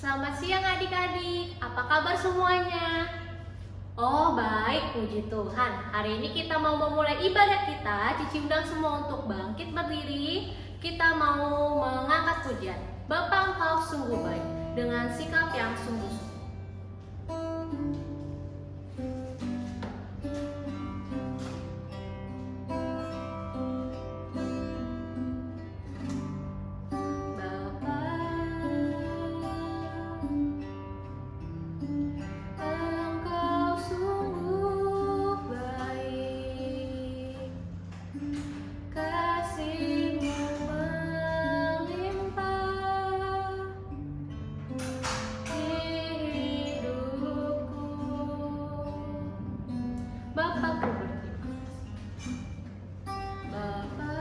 Selamat siang adik-adik, apa kabar semuanya? Oh baik, puji Tuhan. Hari ini kita mau memulai ibadah kita. Cici undang semua untuk bangkit berdiri. Kita mau mengangkat pujian. Bapa Engkau sungguh baik, dengan sikap yang sungguh-sungguh. Bapakku berterima kasih. Bapa,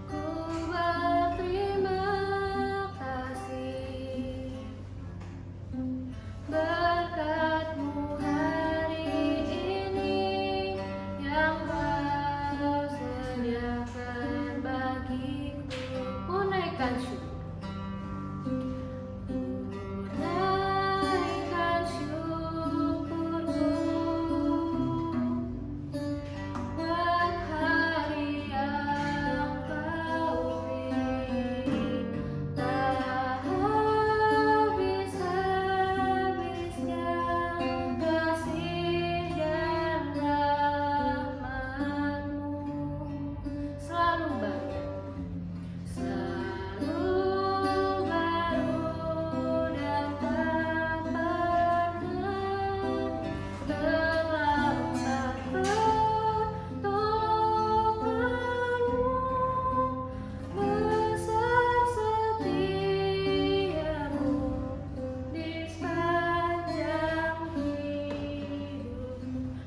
ku berterima kasih. Berkat-Mu hari ini yang Kau sediakan bagiku. Ku naikkan syukur.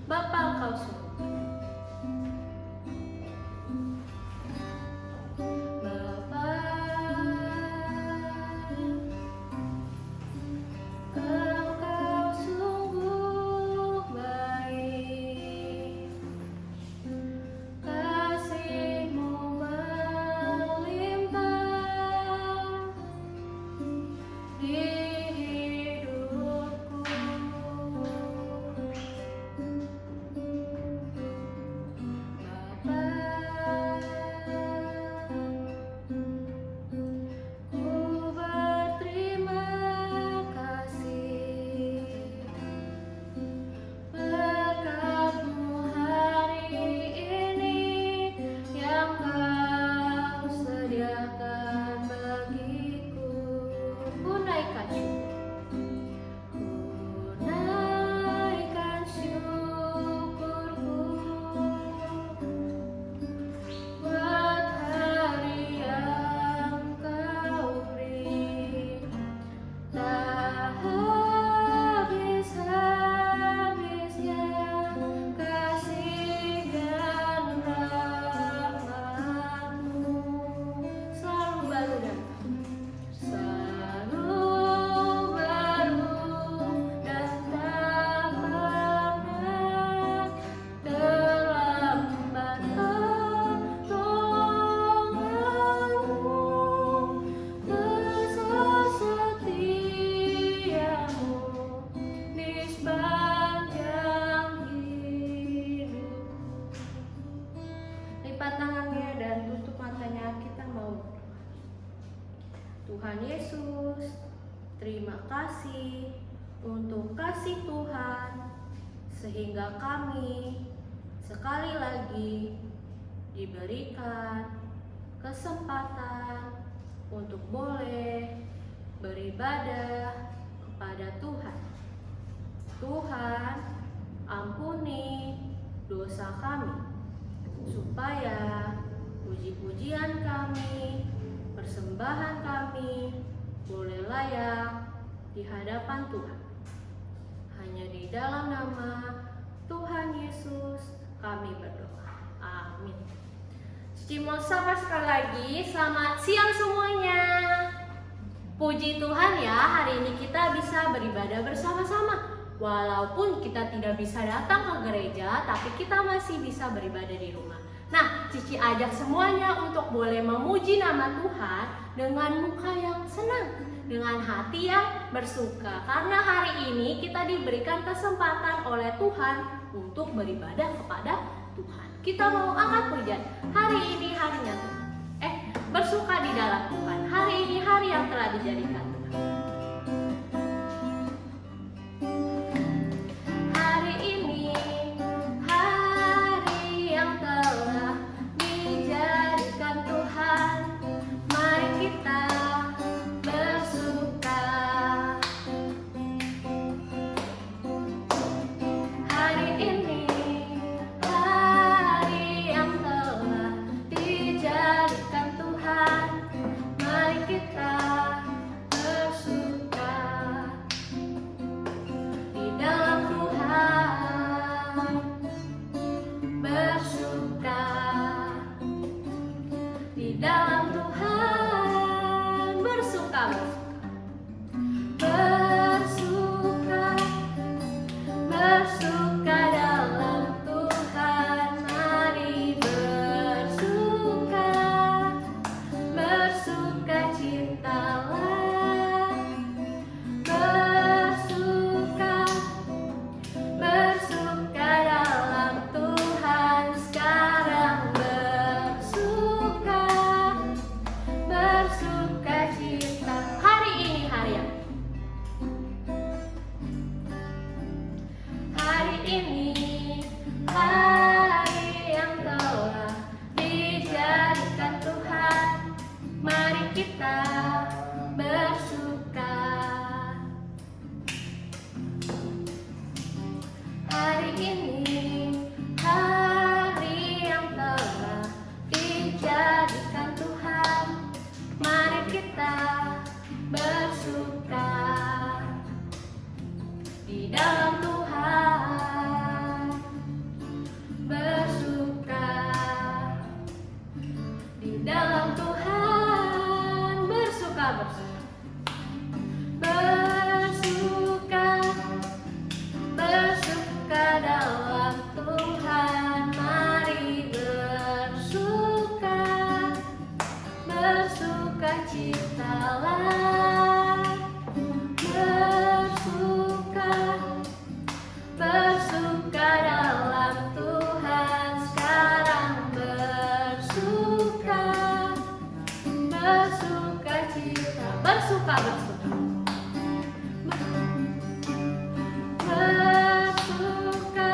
Bapa Engkau sungguh Bapa, Engkau sungguh baik. Kasih-Mu melimpah di hidupku. Ku berterima kasih. Berkat-Mu hari ini yang Kau sediakan bagiku. Ku naikkan syukur. Ku naikkan syukurku buat hari yang Kau beri. Tak habis-habisnya kasih dan rahmat-Mu. Selalu baru dan selalu baru dan tak pernah terlambat pertolongan-Mu. Besar setiamu di sepanjang hidup. Lipat tangannya dan tutup matanya, kita mau berdoa. Tuhan Yesus, terima kasih untuk kasih Tuhan, sehingga kami sekali lagi diberikan kesempatan untuk boleh beribadah kepada Tuhan. Tuhan, ampuni dosa kami, supaya puji-pujian kami, persembahan kami boleh layak di hadapan Tuhan. Hanya di dalam nama Tuhan Yesus kami berdoa. Amin. Cici mau sapa sekali lagi, selamat siang semuanya. Puji Tuhan ya, hari ini kita bisa beribadah bersama-sama. Walaupun kita tidak bisa datang ke gereja, tapi kita masih bisa beribadah di rumah. Nah, Cici ajak semuanya untuk boleh memuji nama Tuhan dengan muka yang senang, dengan hati yang bersuka. Karena hari ini kita diberikan kesempatan oleh Tuhan untuk beribadah kepada Tuhan. Kita mau angkat pujian. Hari ini harinya Tuhan. Bersuka di dalam Tuhan. Hari ini hari yang telah dijadikan Tuhan. Hari ini hari yang telah dijadikan Tuhan. Mari kita bersuka. Hari ini hari yang telah dijadikan Tuhan. Mari kita bersuka di dalam Tuhan. Bersuka di dalam Tuhan. Bersuka, bersuka, bersuka dalam Tuhan. Mari bersuka, bersuka citalah. Bersuka, bersuka dalam Tuhan. Sekarang bersuka, bersuka cita. Hari ini hari yang hari yang telah dijadikan Tuhan. Mari kita bersuka. Hari ini hari yang telah dijadikan Tuhan. Mari kita bersuka di dalam Tuhan. Bersuka di dalam Tuhan. Bersuka, bersuka, bersuka, bersuka dalam Tuhan. Mari bersuka, bersuka citalah. Bersuka, bersuka dalam Tuhan. Sekarang bersuka, bersuka cita. Bersuka, bersuka, bersuka,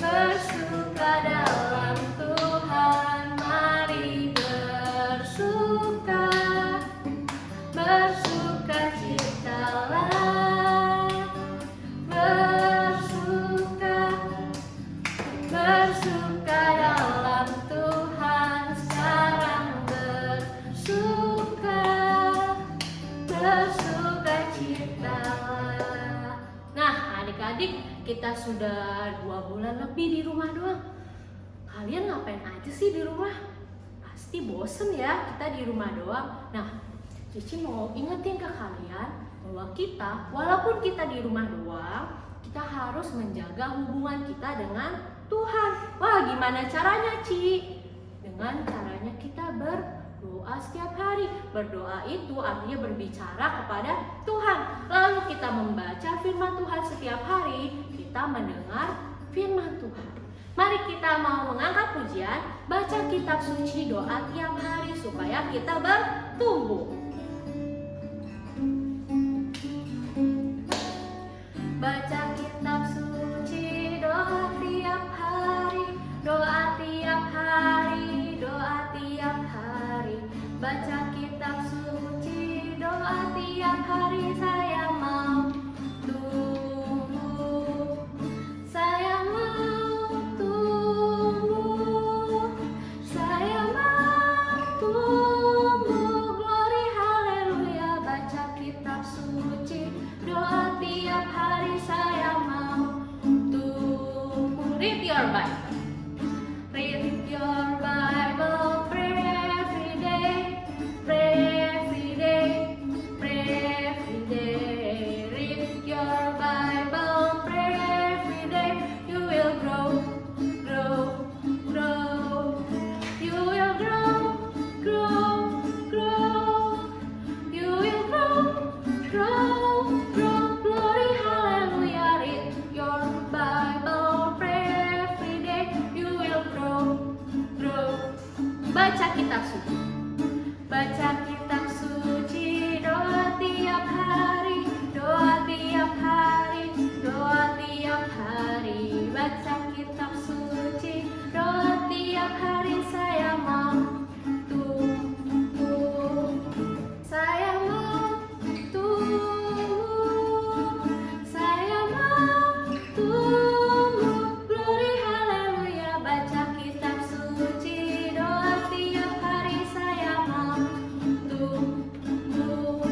bersuka dalam Tuhan. Mari bersuka, bersuka citalah. Bersuka, bersuka dalam Tuhan. Sekarang bersuka, bersuka citalah. Nah, adik-adik, kita sudah 2 bulan lebih di rumah doang. Kalian ngapain aja sih di rumah? Pasti bosen ya kita di rumah doang. Nah, Cici mau ingetin ke kalian bahwa kita, walaupun kita di rumah doang, kita harus menjaga hubungan kita dengan Tuhan. Wah, gimana caranya, Ci? Dengan caranya kita berdoa setiap hari. Berdoa itu artinya berbicara kepada Tuhan. Lalu kita membaca firman Tuhan setiap hari, kita mendengar firman Tuhan. Mari kita mau mengangkat pujian, baca kitab suci, doa tiap hari supaya kita bertumbuh. Baca kitab suci, doa tiap hari, doa tiap hari, doa tiap hari. Baca kitab suci, doa tiap hari. Saya mau tumbuh, saya mau tumbuh, saya mau tumbuh. Glory baca kitab suci. Baca kitab suci, doa tiap hari, doa tiap hari, doa tiap hari. Baca kitab suci, doa tiap hari. Saya mau tumbuh, saya mau tumbuh, saya mau tumbuh. Glory haleluya. Baca kitab suci, doa tiap hari. Saya mau tumbuh.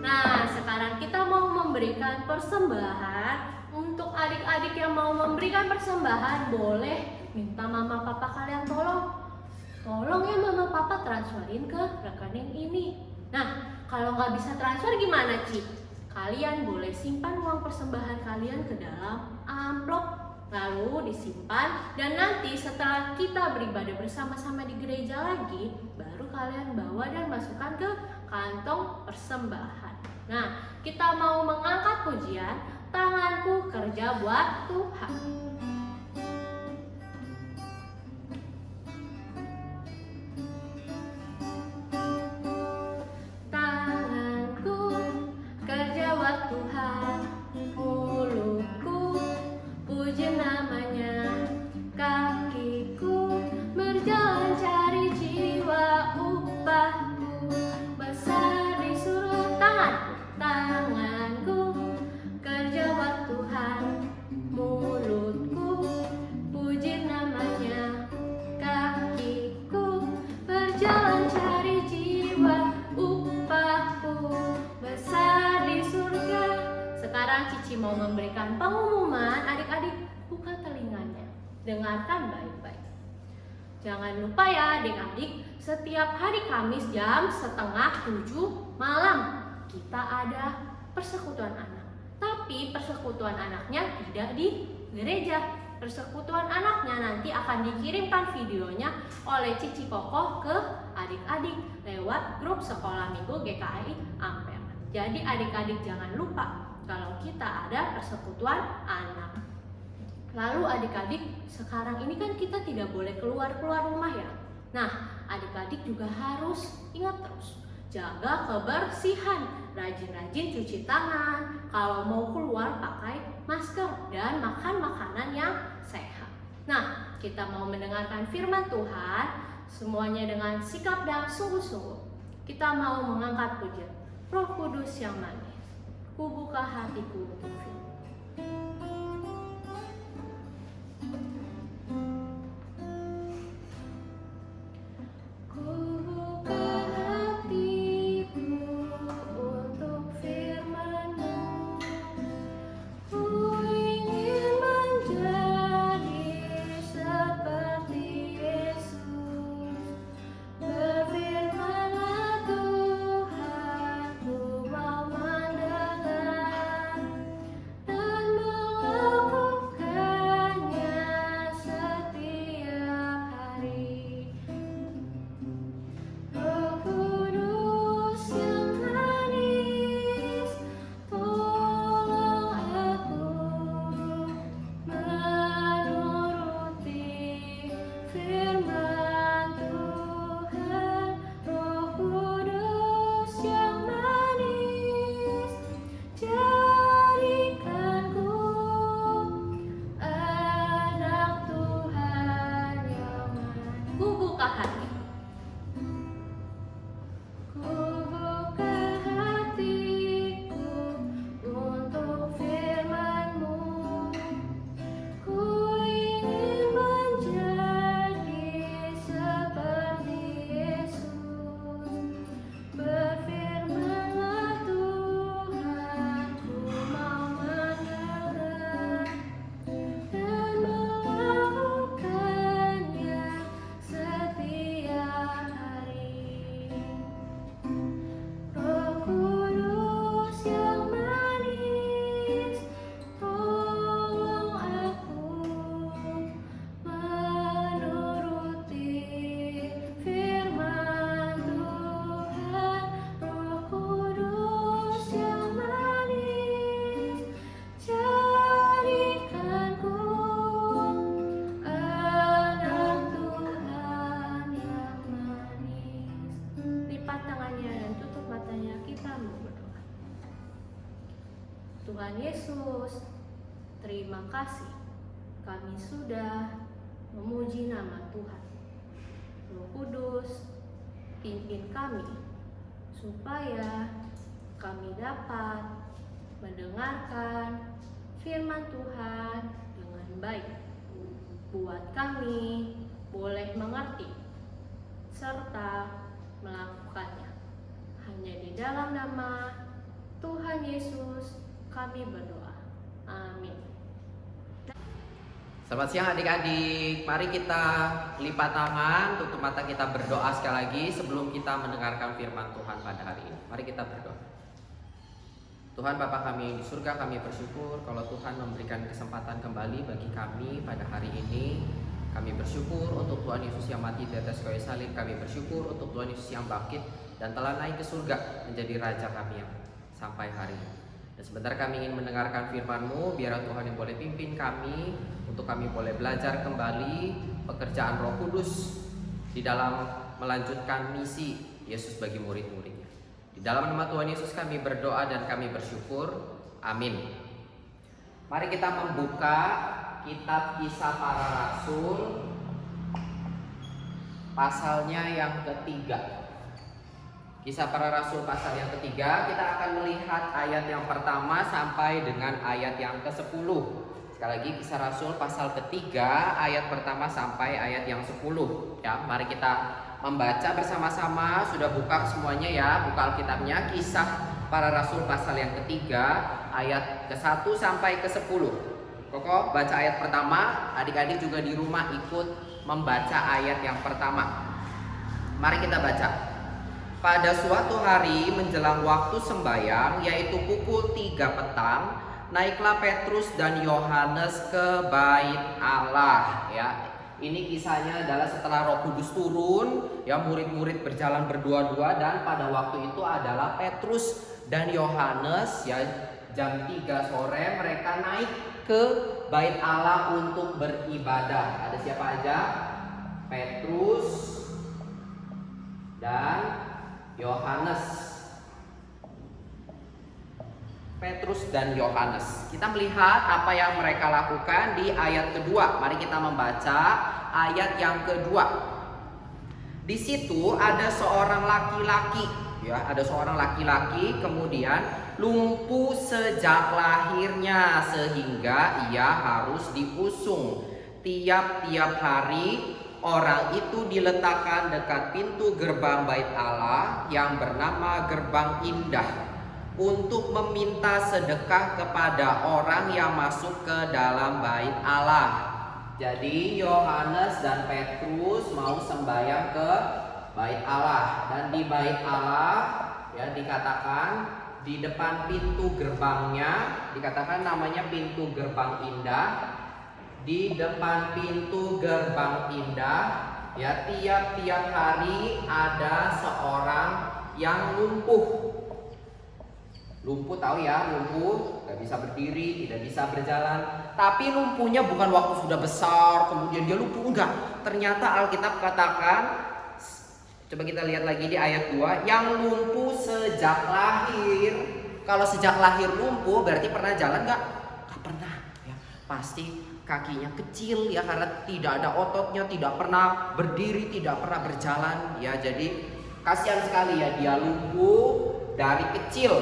Nah, sekarang kita mau memberikan persembahan. Untuk adik-adik yang mau memberikan persembahan, boleh minta mama papa kalian tolong ya mama papa transferin ke rekening ini. Nah, kalau nggak bisa transfer gimana, Ci? Kalian boleh simpan uang persembahan kalian ke dalam amplop, lalu disimpan, dan nanti setelah kita beribadah bersama-sama di gereja lagi, baru kalian bawa dan masukkan ke kantong persembahan. Nah, kita mau mengangkat pujian, tanganku kerja buat Tuhan. Tanganku kerja buat Tuhan, mulutku puji namanya, kakiku berjalan cari jiwa, upahku besar di surga. Tanganku kerja buat Tuhan, mulutku puji namanya, kakiku berjalan cari jiwa, upahku besar di surga. Sekarang Cici mau memberikan pengumuman, adik-adik buka telinganya, dengarkan baik-baik. Jangan lupa ya adik-adik, setiap hari Kamis jam 6:30 malam kita ada persekutuan anak. Tapi persekutuan anaknya tidak di gereja. Persekutuan anaknya nanti akan dikirimkan videonya oleh Cici Kokoh ke adik-adik lewat grup sekolah minggu GKI Ampere. Jadi adik-adik jangan lupa kalau kita ada persekutuan anak. Lalu adik-adik, sekarang ini kan kita tidak boleh keluar rumah ya. Nah, adik-adik juga harus ingat terus, jaga kebersihan, rajin-rajin cuci tangan, kalau mau keluar pakai masker, dan makan makanan yang sehat. Nah, kita mau mendengarkan firman Tuhan, semuanya dengan sikap dan sungguh-sungguh. Kita mau mengangkat pujian, Roh Kudus yang manis, ku buka hatiku untuk firman. Tuhan Yesus, terima kasih kami sudah memuji nama Tuhan. Roh Kudus, pimpin kami supaya kami dapat mendengarkan firman Tuhan dengan baik. Buat kami boleh mengerti serta melakukannya. Hanya di dalam nama Tuhan Yesus kami berdoa. Amin. Selamat siang adik-adik. Mari kita lipat tangan, tutup mata, kita berdoa sekali lagi sebelum kita mendengarkan firman Tuhan pada hari ini. Mari kita berdoa. Tuhan Bapa kami di surga, kami bersyukur kalau Tuhan memberikan kesempatan kembali bagi kami pada hari ini. Kami bersyukur untuk Tuhan Yesus yang mati di atas kayu salib. Kami bersyukur untuk Tuhan Yesus yang bangkit dan telah naik ke surga menjadi Raja kami yang sampai hari ini. Dan sebentar kami ingin mendengarkan firman-Mu, biar Tuhan yang boleh pimpin kami, untuk kami boleh belajar kembali pekerjaan Roh Kudus di dalam melanjutkan misi Yesus bagi murid-muridnya. Di dalam nama Tuhan Yesus kami berdoa dan kami bersyukur. Amin. Mari kita membuka kitab Kisah Para Rasul pasalnya yang ketiga. Kisah Para Rasul pasal yang ketiga, kita akan melihat ayat yang pertama sampai dengan ayat yang ke-10. Sekali lagi, Kisah Rasul pasal ketiga, ayat pertama sampai ayat yang 10. Ya, mari kita membaca bersama-sama. Sudah buka semuanya ya, buka Alkitabnya. Kisah Para Rasul pasal yang ketiga, ayat ke-1 sampai ke-10. Koko baca ayat pertama, adik-adik juga di rumah ikut membaca ayat yang pertama. Mari kita baca. Pada suatu hari menjelang waktu sembahyang, yaitu pukul 3 petang, naiklah Petrus dan Yohanes ke bait Allah. Ya, ini kisahnya adalah setelah Roh Kudus turun, ya, murid-murid berjalan berdua-dua, dan pada waktu itu adalah Petrus dan Yohanes, ya, jam 3 sore mereka naik ke bait Allah untuk beribadah. Ada siapa aja? Petrus dan Yohanes. Petrus dan Yohanes. Kita melihat apa yang mereka lakukan di ayat kedua. Mari kita membaca ayat yang kedua. Di situ ada seorang laki-laki, ya, ada seorang laki-laki kemudian lumpuh sejak lahirnya sehingga ia harus diusung. Tiap-tiap hari orang itu diletakkan dekat pintu gerbang bait Allah yang bernama Gerbang Indah untuk meminta sedekah kepada orang yang masuk ke dalam bait Allah. Jadi Yohanes dan Petrus mau sembahyang ke bait Allah, dan di bait Allah, ya, dikatakan di depan pintu gerbangnya dikatakan namanya pintu Gerbang Indah. Di depan pintu Gerbang Indah, ya, tiap-tiap hari ada seorang yang lumpuh. Lumpuh tahu ya, lumpuh, gak bisa berdiri, tidak bisa berjalan. Tapi lumpuhnya bukan waktu sudah besar kemudian dia lumpuh, enggak. Ternyata Alkitab katakan, coba kita lihat lagi di ayat 2, yang lumpuh sejak lahir. Kalau sejak lahir lumpuh berarti pernah jalan enggak? Enggak pernah, ya. Pasti kakinya kecil, ya, karena tidak ada ototnya, tidak pernah berdiri, tidak pernah berjalan, ya. Jadi kasihan sekali, ya, dia lumpuh dari kecil,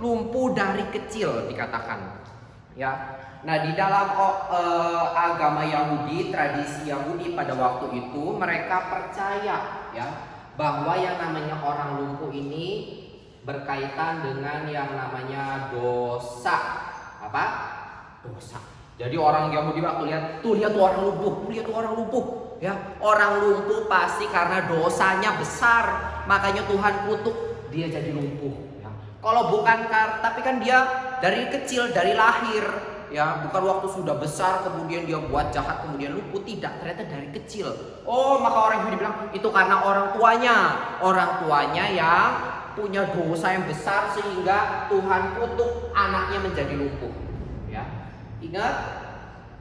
lumpuh dari kecil dikatakan, ya. Nah, di dalam agama Yahudi, tradisi Yahudi pada waktu itu, mereka percaya, ya, bahwa yang namanya orang lumpuh ini berkaitan dengan yang namanya dosa. Apa? Dosa. Jadi orang Yahudi waktu lihat tuh orang lumpuh, lihat tuh orang lumpuh, ya. Orang lumpuh pasti karena dosanya besar, makanya Tuhan kutuk dia jadi lumpuh, ya. Kalau bukan tapi kan dia dari kecil, dari lahir, ya, bukan waktu sudah besar kemudian dia buat jahat kemudian lumpuh, tidak, ternyata dari kecil. Oh, maka orang Yahudi bilang itu karena orang tuanya yang punya dosa yang besar sehingga Tuhan kutuk anaknya menjadi lumpuh, ya. Ingat,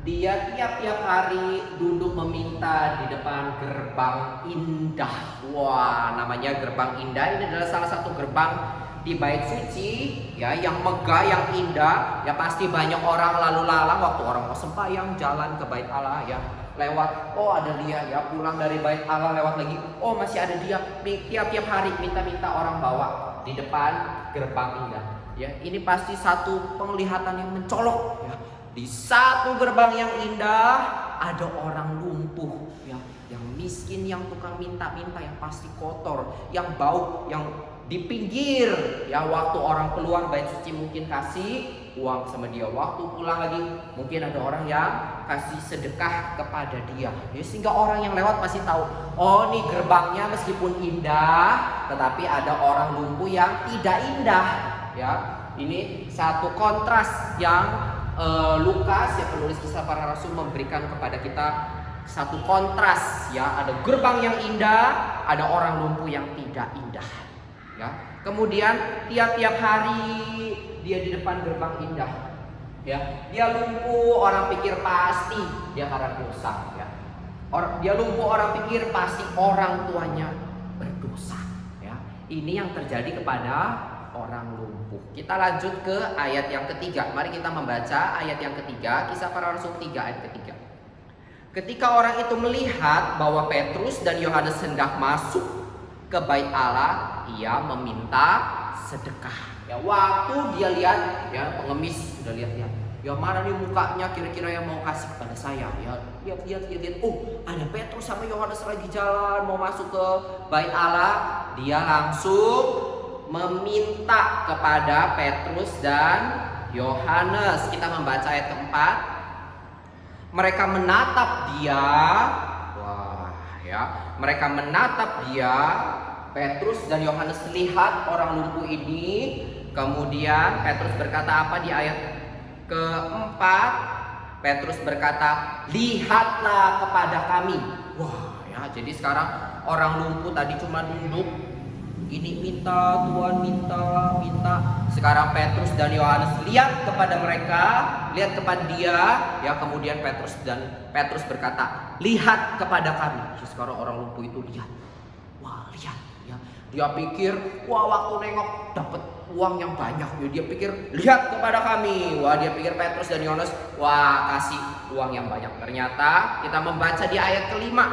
dia tiap-tiap hari duduk meminta di depan Gerbang Indah. Wah, namanya Gerbang Indah. Ini adalah salah satu gerbang di bait suci, ya, yang megah, yang indah, ya pasti banyak orang lalu lalang waktu orang mau sembahyang jalan ke bait Allah, ya, lewat, oh ada dia, ya, pulang dari bait Allah lewat lagi, oh masih ada dia, tiap-tiap hari minta orang bawa di depan gerbang indah, ya. Ini pasti satu penglihatan yang mencolok, ya. Di satu gerbang yang indah ada orang lumpuh, ya, yang miskin, yang tukang minta-minta, yang pasti kotor, yang bau, yang di pinggir, ya, waktu orang keluar bait suci mungkin kasih uang sama dia, waktu pulang lagi mungkin ada orang yang kasih sedekah kepada dia, ya, sehingga orang yang lewat pasti tahu, oh nih gerbangnya meskipun indah tetapi ada orang lumpuh yang tidak indah, ya. Ini satu kontras yang Lukas, ya, penulis kisah para rasul memberikan kepada kita satu kontras, ya, ada gerbang yang indah, ada orang lumpuh yang tidak indah, ya. Kemudian tiap-tiap hari dia di depan gerbang indah, ya, dia lumpuh, orang pikir pasti dia karena dosa, ya. Dia lumpuh, orang pikir pasti orang tuanya berdosa, ya. Ini yang terjadi kepada orang lumpuh. Kita lanjut ke ayat yang ketiga. Mari kita membaca ayat yang ketiga, Kisah Para Rasul 3 ayat ketiga. Ketika orang itu melihat bahwa Petrus dan Yohanes hendak masuk ke bait Allah, ia meminta sedekah. Ya, waktu dia lihat, ya, pengemis udah lihat-lihat, ya, mana nih mukanya kira-kira yang mau kasih kepada saya, ya, lihat, oh ada Petrus sama Yohanes lagi jalan mau masuk ke bait Allah, dia langsung meminta kepada Petrus dan Yohanes. Kita membaca ayat keempat. Mereka menatap dia, wah, ya, mereka menatap dia, Petrus dan Yohanes lihat orang lumpuh ini. Kemudian Petrus berkata apa di ayat keempat? Petrus berkata, lihatlah kepada kami. Wah, ya, jadi sekarang orang lumpuh tadi cuma duduk, ini minta, Tuhan minta. Sekarang Petrus dan Yohanes lihat kepada mereka, lihat kepada dia, ya. Kemudian Petrus berkata, lihat kepada kami. Sekarang orang lumpuh itu lihat, wah, lihat, ya. Dia pikir, wah, waktu nengok dapat uang yang banyak, ya. Dia pikir, lihat kepada kami. Wah, dia pikir Petrus dan Yohanes, wah, kasih uang yang banyak. Ternyata kita membaca di ayat kelima.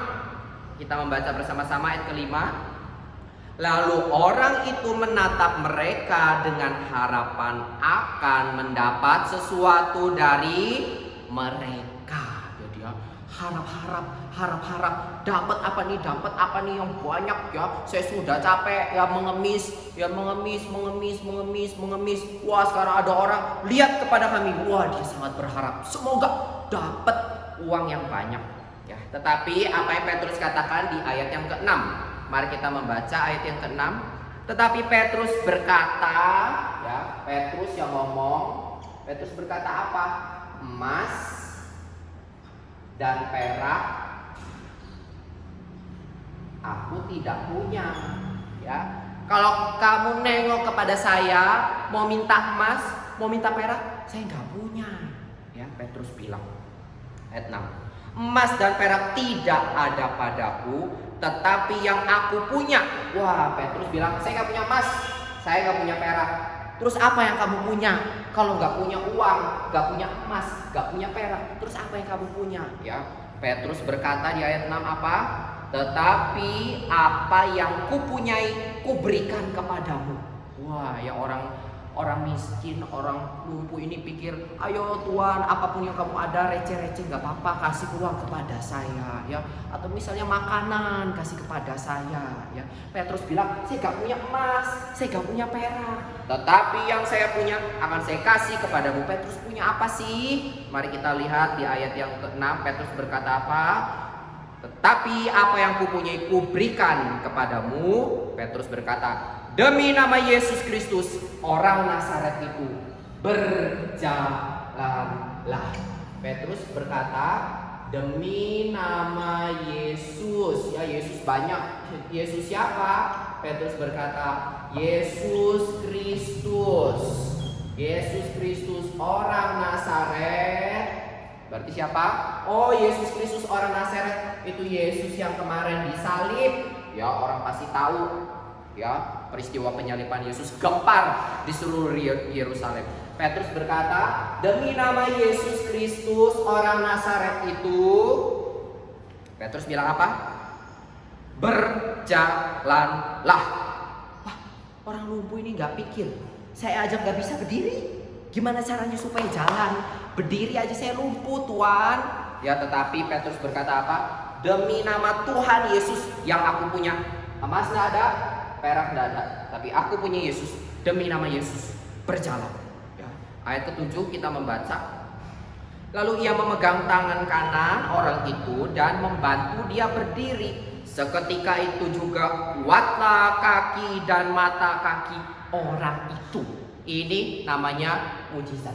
Kita membaca bersama-sama ayat kelima. Lalu orang itu menatap mereka dengan harapan akan mendapat sesuatu dari mereka. Jadi, ya, harap dapat apa nih yang banyak, ya. Saya sudah capek, ya, mengemis. Wah, sekarang ada orang lihat kepada kami. Wah, dia sangat berharap semoga dapat uang yang banyak, ya. Tetapi apa yang Petrus katakan di ayat yang ke-6? Mari kita membaca ayat yang ke-6. Tetapi Petrus berkata, ya, Petrus yang ngomong. Petrus berkata apa? Emas dan perak aku tidak punya, ya. Kalau kamu nengok kepada saya, mau minta emas, mau minta perak, saya nggak punya, ya. Petrus bilang, ayat 6. Emas dan perak tidak ada padaku, tetapi yang aku punya. Wah, Petrus bilang, saya nggak punya emas, saya nggak punya perak. Terus apa yang kamu punya? Kalau nggak punya uang, nggak punya emas, nggak punya perak, terus apa yang kamu punya? Ya, Petrus berkata di ayat 6 apa? Tetapi apa yang kupunyai kuberikan kepadamu. Wah, ya, orang miskin, orang lumpuh ini pikir, ayo Tuhan, apapun yang kamu ada, receh-receh nggak apa-apa, kasih uang kepada saya, ya. Atau misalnya makanan, kasih kepada saya, ya. Petrus bilang, saya nggak punya emas, saya nggak punya perak, tetapi yang saya punya akan saya kasih kepadamu. Petrus punya apa sih? Mari kita lihat di ayat yang ke-6. Petrus berkata apa? Tetapi apa yang kupunyai kuberikan kepadamu. Petrus berkata, demi nama Yesus Kristus, orang Nazaret itu, berjalanlah. Petrus berkata, demi nama Yesus, ya, Yesus banyak. Yesus siapa? Petrus berkata, Yesus Kristus. Yesus Kristus orang Nazaret. Berarti siapa? Oh, Yesus Kristus orang Nazaret. Itu Yesus yang kemarin disalib. Ya, orang pasti tahu. Ya, peristiwa penyaliban Yesus gempar di seluruh Yerusalem. Petrus berkata, demi nama Yesus Kristus orang Nazaret itu, Petrus bilang apa? Berjalanlah. Wah, orang lumpuh ini nggak pikir, saya aja nggak bisa berdiri. Gimana caranya supaya jalan? Berdiri aja saya lumpuh, Tuhan. Ya, tetapi Petrus berkata apa? Demi nama Tuhan Yesus yang aku punya. Emas nggak ada, perak nggak ada, tapi aku punya Yesus. Demi nama Yesus berjalan. Ya. Ayat ke-7 kita membaca. Lalu ia memegang tangan kanan orang itu dan membantu dia berdiri. Seketika itu juga kuatlah kaki dan mata kaki orang itu. Ini namanya mujizat.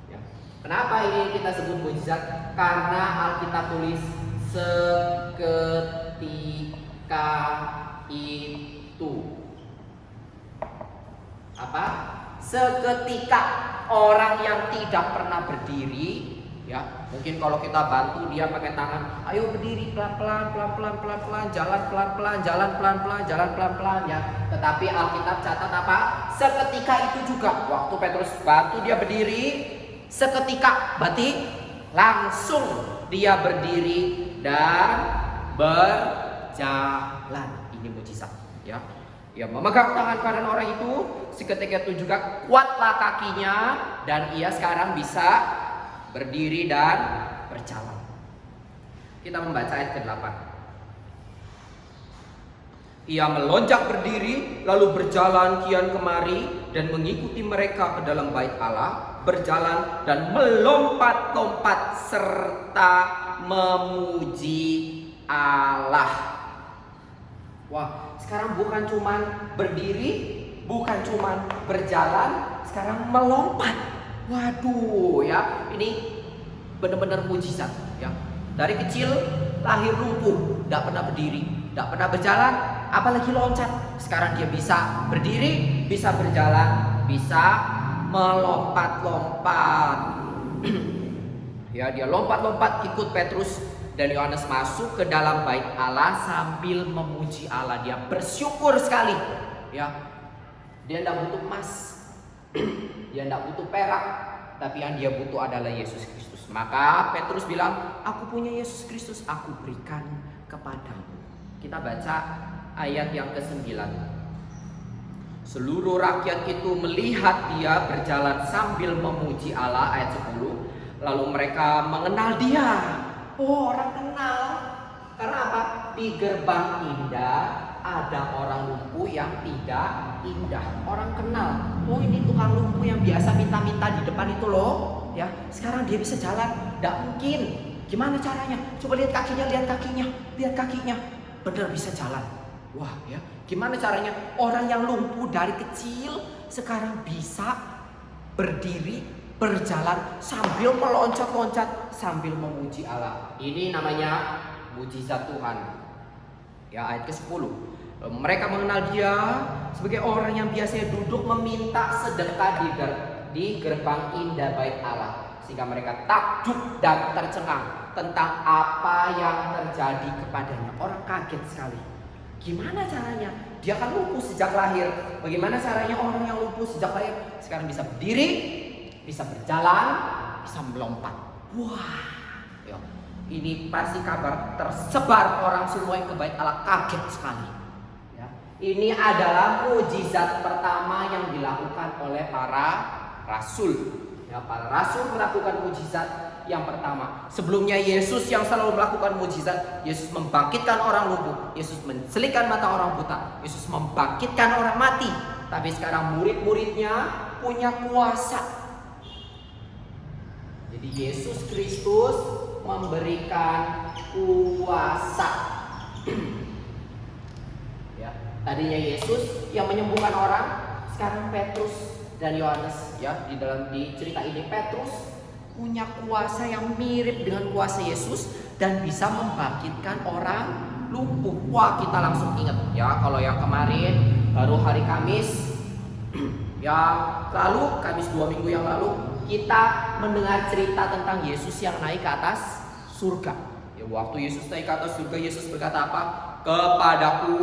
Ya. Kenapa ini kita sebut mujizat? Karena Alkitab tulis seketika itu. Apa? Seketika orang yang tidak pernah berdiri, ya, mungkin kalau kita bantu dia pakai tangan, ayo berdiri pelan-pelan, jalan pelan-pelan, jalan pelan-pelan, ya. Tetapi Alkitab catat apa? Seketika itu juga. Waktu Petrus bantu dia berdiri, seketika berarti langsung dia berdiri dan berjalan. Ini mujizat, ya. Ia memegang tangan kanan orang itu, seketika itu juga kuatlah kakinya dan ia sekarang bisa berdiri dan berjalan. Kita membaca ayat ke-8. Ia melonjak berdiri lalu berjalan kian kemari dan mengikuti mereka ke dalam bait Allah, berjalan dan melompat-lompat serta memuji Allah. Wah, sekarang bukan cuman berdiri, bukan cuman berjalan, sekarang melompat. Waduh, ya, ini benar-benar mujizat, ya. Dari kecil lahir lumpuh, tidak pernah berdiri, tidak pernah berjalan, apalagi loncat. Sekarang dia bisa berdiri, bisa berjalan, bisa melompat-lompat. Ya, dia lompat-lompat ikut Petrus dan Yohanes masuk ke dalam bait Allah sambil memuji Allah. Dia bersyukur sekali, ya. Dia tidak butuh emas, dia tidak butuh perak, tapi yang dia butuh adalah Yesus Kristus. Maka Petrus bilang, aku punya Yesus Kristus, aku berikan kepadamu. Kita baca ayat yang ke-9. Seluruh rakyat itu melihat dia berjalan sambil memuji Allah. Ayat 10. Lalu mereka mengenal dia. Oh, orang kenal. Karena apa? Di gerbang indah ada orang lumpuh yang tidak indah. Orang kenal. Oh, ini tukang lumpuh yang biasa minta-minta di depan itu loh. Ya, sekarang dia bisa jalan. Tidak mungkin. Gimana caranya? Coba lihat kakinya, lihat kakinya, lihat kakinya. Benar bisa jalan. Wah, ya. Gimana caranya? Orang yang lumpuh dari kecil sekarang bisa berdiri, berjalan sambil meloncat-loncat sambil memuji Allah. Ini namanya mujizat Tuhan. Ya, ayat ke-10. Mereka mengenal dia sebagai orang yang biasanya duduk meminta sedekah di gerbang indah bait Allah, sehingga mereka takjub dan tercengang tentang apa yang terjadi kepadanya. Orang kaget sekali. Gimana caranya? Dia kan lumpuh sejak lahir. Bagaimana caranya orang yang lumpuh sejak lahir sekarang bisa berdiri, bisa berjalan, bisa melompat? Wah, ya. Ini pasti kabar tersebar, orang semua yang ke bait Allah kaget sekali. Ya. Ini adalah mujizat pertama yang dilakukan oleh para rasul. Ya, para rasul melakukan mujizat yang pertama. Sebelumnya Yesus yang selalu melakukan mujizat. Yesus membangkitkan orang lumpuh, Yesus mencelingkan mata orang buta, Yesus membangkitkan orang mati. Tapi sekarang murid-muridnya punya kuasa. Jadi Yesus Kristus memberikan kuasa. Ya, tadinya Yesus yang menyembuhkan orang, sekarang Petrus dan Yohanes, ya, di cerita ini Petrus punya kuasa yang mirip dengan kuasa Yesus dan bisa membangkitkan orang lumpuh. Wah, kita langsung ingat, ya, kalau yang kemarin baru hari Kamis, ya, lalu Kamis 2 minggu yang lalu kita mendengar cerita tentang Yesus yang naik ke atas surga. Ya, waktu Yesus naik ke atas surga, Yesus berkata apa? Kepadaku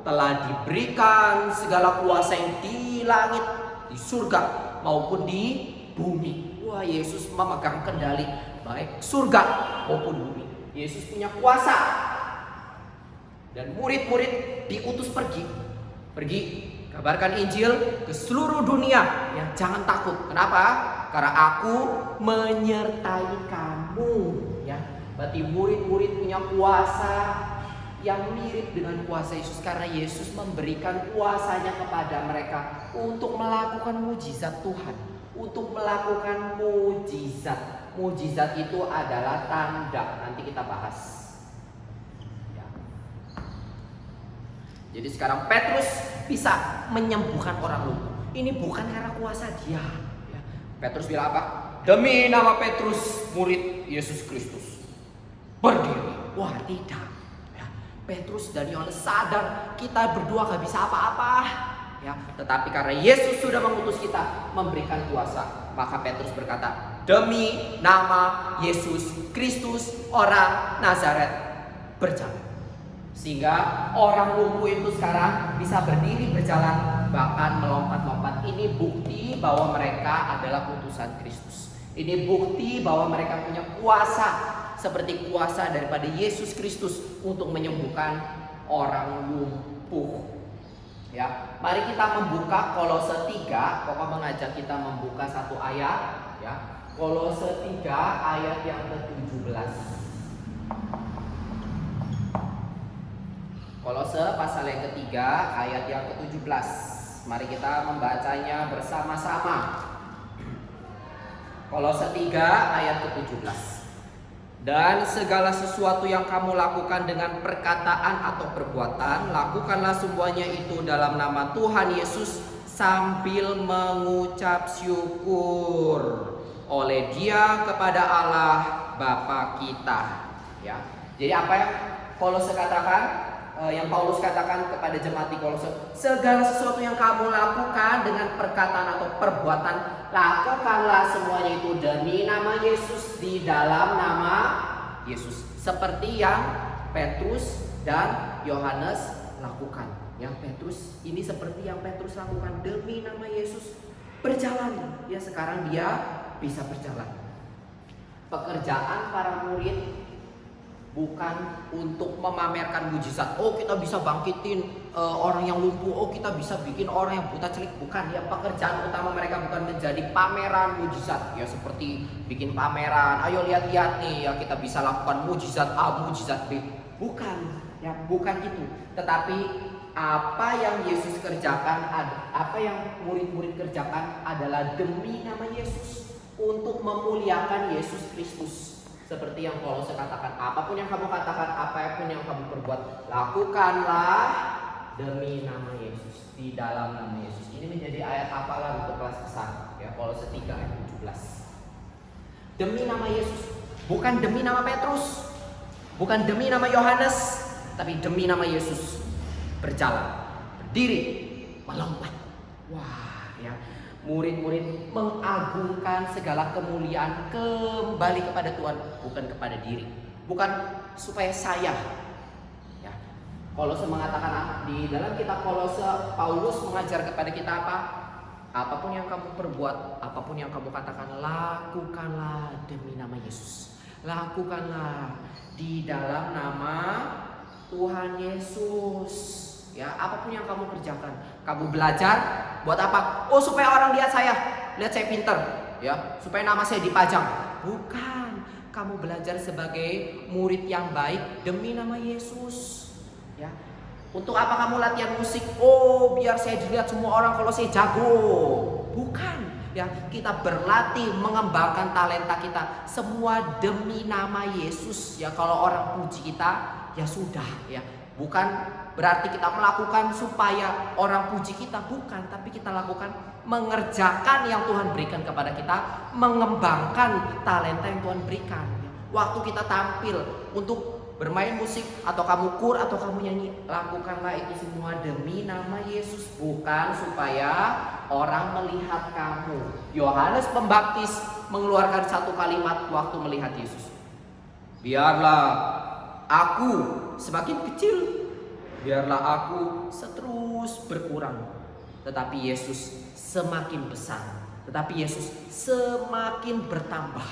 telah diberikan segala kuasa yang di langit, di surga maupun di bumi. Wah, Yesus memegang kendali baik surga maupun bumi. Yesus punya kuasa. Dan murid-murid diutus pergi, kabarkan Injil ke seluruh dunia. Ya, jangan takut. Kenapa? Karena aku menyertai kamu. Ya, berarti murid-murid punya kuasa yang mirip dengan kuasa Yesus, karena Yesus memberikan kuasanya kepada mereka untuk melakukan mujizat Tuhan, untuk melakukan mujizat. Mujizat itu adalah tanda. Nanti kita bahas. Jadi sekarang Petrus bisa menyembuhkan orang lumpuh. Ini bukan karena kuasa dia. Ya. Petrus bilang apa? Demi nama Petrus, murid Yesus Kristus, berdiri. Wah, tidak. Ya. Petrus dan Yohanes sadar kita berdua gak bisa apa-apa. Ya. Tetapi karena Yesus sudah mengutus kita, memberikan kuasa, maka Petrus berkata, demi nama Yesus Kristus orang Nazaret, berjalan. Sehingga orang lumpuh itu sekarang bisa berdiri, berjalan, bahkan melompat-lompat. Ini bukti bahwa mereka adalah utusan Kristus. Ini bukti bahwa mereka punya kuasa seperti kuasa daripada Yesus Kristus untuk menyembuhkan orang lumpuh. Ya, mari kita membuka Kolose 3. Pokok mengajak kita membuka satu ayat. Ya, Kolose 3 ayat yang ke-17. Kolose pasal yang ketiga ayat yang ke-17. Mari kita membacanya bersama-sama. Kolose 3 ayat ke-17. Dan segala sesuatu yang kamu lakukan dengan perkataan atau perbuatan, lakukanlah semuanya itu dalam nama Tuhan Yesus sambil mengucap syukur oleh Dia kepada Allah Bapa kita. Ya. Jadi apa yang Kolose katakan? Yang Paulus katakan kepada jemaat di Kolose, segala sesuatu yang kamu lakukan dengan perkataan atau perbuatan, lakukanlah semuanya itu demi nama Yesus, di dalam nama Yesus, seperti yang Petrus dan Yohanes lakukan. Yang Petrus ini seperti yang Petrus lakukan, demi nama Yesus berjalan. Ya, sekarang dia bisa berjalan. Pekerjaan para murid bukan untuk memamerkan mujizat. Oh, kita bisa bangkitin orang yang lumpuh. Oh, kita bisa bikin orang yang buta celik. Bukan. Ya, pekerjaan utama mereka bukan menjadi pameran mujizat. Ya, seperti bikin pameran. Ayo lihat-lihat nih, ya kita bisa lakukan mujizat A, mujizat B. Bukan. Ya, bukan itu. Tetapi apa yang Yesus kerjakan, apa yang murid-murid kerjakan adalah demi nama Yesus, untuk memuliakan Yesus Kristus. Seperti yang Kolose katakan, apapun yang kamu katakan, apapun yang kamu perbuat, lakukanlah demi nama Yesus, di dalam nama Yesus. Ini menjadi ayat hafalan untuk kelas besar. Ya, Kolose 3 ayat 17. Demi nama Yesus, bukan demi nama Petrus, bukan demi nama Yohanes, tapi demi nama Yesus. Berjalan, berdiri, melompat. Wah, ya. Murid-murid mengagungkan segala kemuliaan kembali kepada Tuhan, bukan kepada diri, bukan supaya saya. Ya. Kolose mengatakan di dalam kitab Kolose, Paulus mengajar kepada kita apa? Apapun yang kamu perbuat, apapun yang kamu katakan, lakukanlah demi nama Yesus. Lakukanlah di dalam nama Tuhan Yesus. Ya, apapun yang kamu kerjakan, kamu belajar buat apa? Oh, supaya orang lihat saya pintar, ya, supaya nama saya dipajang. Bukan, kamu belajar sebagai murid yang baik demi nama Yesus. Ya, untuk apa kamu latihan musik? Oh, biar saya dilihat semua orang kalau saya jago. Bukan, ya, kita berlatih mengembangkan talenta kita, semua demi nama Yesus. Ya, kalau orang puji kita, ya sudah, ya. Bukan berarti kita melakukan supaya orang puji kita, bukan, tapi kita lakukan mengerjakan yang Tuhan berikan kepada kita, mengembangkan talenta yang Tuhan berikan. Waktu kita tampil untuk bermain musik, atau kamu kur, atau kamu nyanyi, lakukanlah itu semua demi nama Yesus, bukan supaya orang melihat kamu. Yohanes Pembaptis mengeluarkan satu kalimat waktu melihat Yesus, biarlah aku semakin kecil biarlah aku terus berkurang, tetapi Yesus semakin besar, tetapi Yesus semakin bertambah.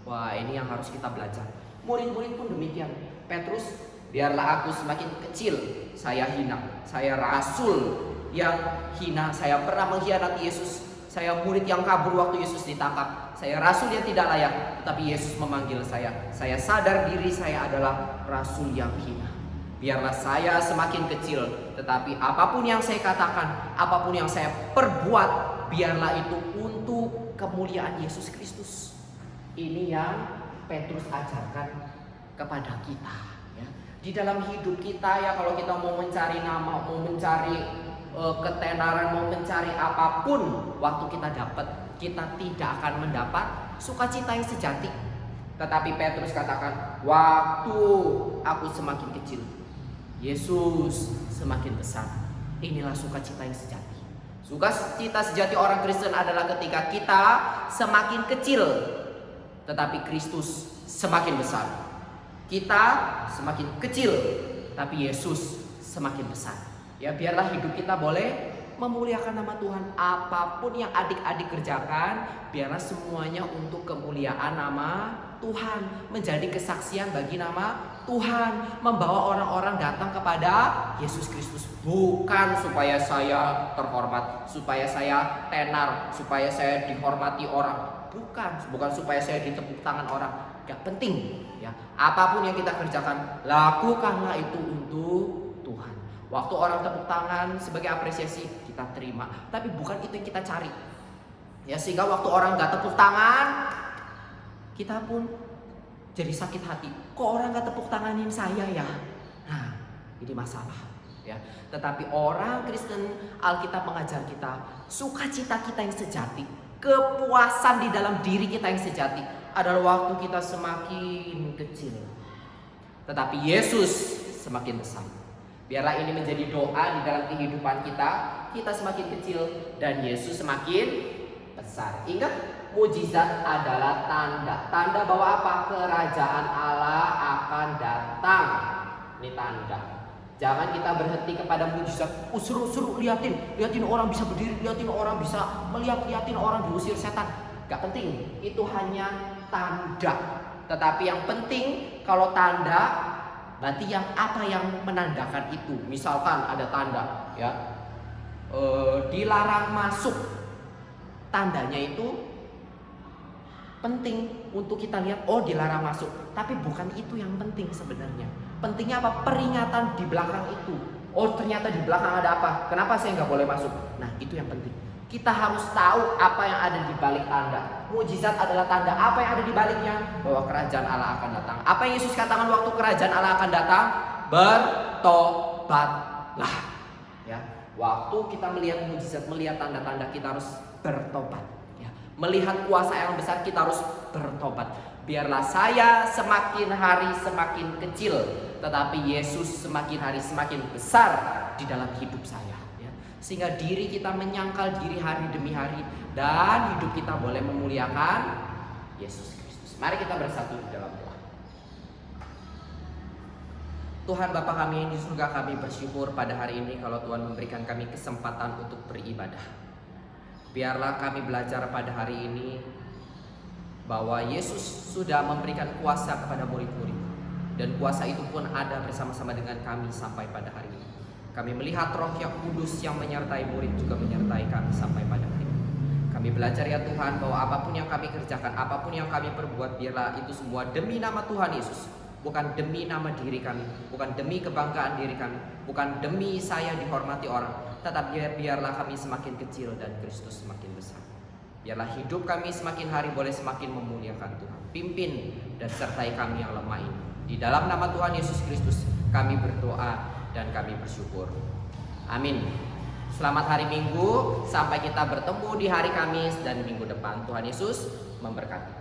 Wah, ini yang harus kita belajar. Murid-murid pun demikian. Petrus, biarlah aku semakin kecil, saya hina, saya rasul yang hina, saya pernah mengkhianati Yesus, saya murid yang kabur waktu Yesus ditangkap, saya rasul yang tidak layak, tetapi Yesus memanggil saya sadar diri saya adalah rasul yang hina. Biarlah saya semakin kecil, tetapi apapun yang saya katakan, apapun yang saya perbuat, biarlah itu untuk kemuliaan Yesus Kristus. Ini yang Petrus ajarkan kepada kita, ya. Di dalam hidup kita, ya, kalau kita mau mencari nama, mau mencari ketenaran, mau mencari apapun, waktu kita dapat, kita tidak akan mendapat sukacita yang sejati. Tetapi Petrus katakan, waktu aku semakin kecil, Yesus semakin besar. Inilah sukacita yang sejati. Sukacita sejati orang Kristen adalah ketika kita semakin kecil, tetapi Kristus semakin besar. Kita semakin kecil, tapi Yesus semakin besar. Ya, biarlah hidup kita boleh memuliakan nama Tuhan. Apapun yang adik-adik kerjakan, biarlah semuanya untuk kemuliaan nama Tuhan, menjadi kesaksian bagi nama Tuhan, membawa orang-orang datang kepada Yesus Kristus. Bukan supaya saya terhormat, supaya saya tenar, supaya saya dihormati orang. Bukan supaya saya ditepuk tangan orang. Gak penting, ya. Apapun yang kita kerjakan, lakukanlah itu untuk Tuhan. Waktu orang tepuk tangan sebagai apresiasi, kita terima. Tapi bukan itu yang kita cari, ya. Sehingga waktu orang gak tepuk tangan, kita pun jadi sakit hati. Kok orang gak tepuk tanganin saya, ya? Nah, ini masalah, ya. Tetapi orang Kristen, Alkitab mengajar kita, sukacita kita yang sejati, kepuasan di dalam diri kita yang sejati adalah waktu kita semakin kecil, tetapi Yesus semakin besar. Biarlah ini menjadi doa di dalam kehidupan kita. Kita semakin kecil dan Yesus semakin besar. Ingat, mujizat adalah tanda. Tanda bahwa apa? Kerajaan Allah akan datang. Ini tanda. Jangan kita berhenti kepada mujizat. Seru-seru, liatin orang bisa berdiri, liatin orang bisa melihat, liatin orang diusir setan. Gak penting, itu hanya tanda. Tetapi yang penting, kalau tanda, berarti yang apa yang menandakan itu. Misalkan ada tanda, ya, dilarang masuk. Tandanya itu penting untuk kita lihat, oh dilarang masuk. Tapi bukan itu yang penting sebenarnya. Pentingnya apa? Peringatan di belakang itu. Oh ternyata di belakang ada apa? Kenapa saya nggak boleh masuk? Nah itu yang penting. Kita harus tahu apa yang ada di balik tanda. Mujizat adalah tanda. Apa yang ada di baliknya? Bahwa kerajaan Allah akan datang. Apa yang Yesus katakan waktu kerajaan Allah akan datang? Bertobatlah. Ya, waktu kita melihat mujizat, melihat tanda-tanda, kita harus bertobat. Ya, melihat kuasa yang besar, kita harus bertobat. Biarlah saya semakin hari semakin kecil, tetapi Yesus semakin hari semakin besar di dalam hidup saya. Sehingga diri kita menyangkal diri hari demi hari, dan hidup kita boleh memuliakan Yesus Kristus. Mari kita bersatu di dalam doa. Tuhan Bapa kami di surga, kami bersyukur pada hari ini kalau Tuhan memberikan kami kesempatan untuk beribadah. Biarlah kami belajar pada hari ini bahwa Yesus sudah memberikan kuasa kepada murid-murid, dan kuasa itu pun ada bersama-sama dengan kami sampai pada hari ini. Kami melihat Roh yang Kudus yang menyertai murid juga menyertai kami sampai pada hari ini. Kami belajar ya Tuhan bahwa apapun yang kami kerjakan, apapun yang kami perbuat, biarlah itu semua demi nama Tuhan Yesus. Bukan demi nama diri kami, bukan demi kebanggaan diri kami, bukan demi saya dihormati orang, tetapi biarlah kami semakin kecil dan Kristus semakin besar. Biarlah hidup kami semakin hari boleh semakin memuliakan Tuhan. Pimpin dan sertai kami yang lemah ini. Di dalam nama Tuhan Yesus Kristus kami berdoa dan kami bersyukur. Amin. Selamat hari Minggu. Sampai kita bertemu di hari Kamis dan minggu depan. Tuhan Yesus memberkati.